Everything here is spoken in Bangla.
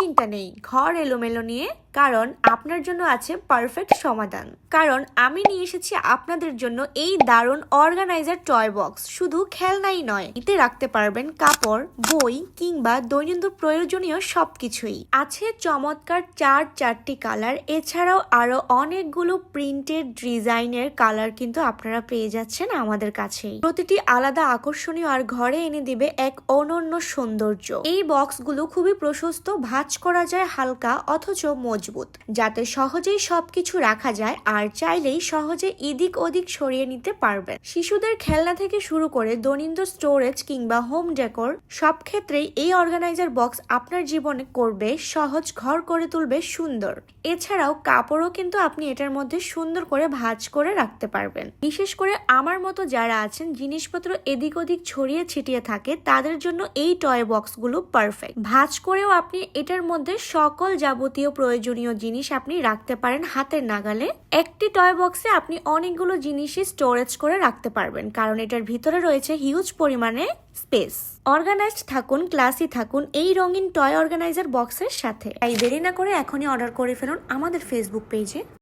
চিন্তা নেই ঘর এলোমেলো নিয়ে, কারণ আপনার জন্য আছে পারফেক্ট সমাধান। কারণ আমি নিয়ে এসেছি আপনাদের জন্য এই দারুণ অর্গানাইজার টয় বক্স। শুধু খেলনাই নয়, এতে রাখতে পারবেন কাপড়, বই কিংবা দৈনন্দিন প্রয়োজনীয় সবকিছুই। আছে চমৎকার চারটি কালার, এছাড়াও আরো অনেকগুলো প্রিন্টেড ডিজাইনের কালার কিন্তু আপনারা পেয়ে যাচ্ছেন আমাদের কাছেই। প্রতিটি আলাদা আকর্ষণীয় আর ঘরে এনে দিবে এক অনন্য সৌন্দর্য। এই বক্সগুলো খুবই প্রশস্ত, ভাঁজ করা যায় হালকা অথচ মজবুত, যাতে সহজেই সবকিছু রাখা যায় আর চাইলেই সহজে এদিক ওদিক সরিয়ে নিতে পারবেন। শিশুদের খেলনা থেকে শুরু করে দৈনন্দিন স্টোরেজ কিংবা হোম ডেকোর সব ক্ষেত্রেই এই অর্গানাইজার বক্স আপনার জীবনে করবে সহজ, ঘর করে তুলবে সুন্দর। এছাড়াও কাপড়ও কিন্তু আপনি এটার মধ্যে সুন্দর করে ভাঁজ করে রাখতে পারবেন। বিশেষ করে আমার মতো যারা আছেন জিনিসপত্র এদিক ওদিক ছড়িয়ে ছিটিয়ে থাকে, তাদের জন্য এই টয় বক্সগুলো পারফেক্ট। ভাঁজ করেও আপনি এটার মধ্যে সকল যাবতীয় প্রয়োজনীয় জিনিস আপনি রাখতে পারেন হাতের নাগালে। একটি টয় বক্সে আপনি অনেকগুলো জিনিসই স্টোরেজ করে রাখতে পারবেন, কারণ এটার ভিতরে রয়েছে হিউজ পরিমাণে স্পেস। অর্গানাইজড থাকুন, ক্লাসি থাকুন এই রঙিন টয় অর্গানাইজার বক্সের সাথে। তাই দেরি না করে এখনই অর্ডার করে ফেলুন আমাদের ফেসবুক পেজে।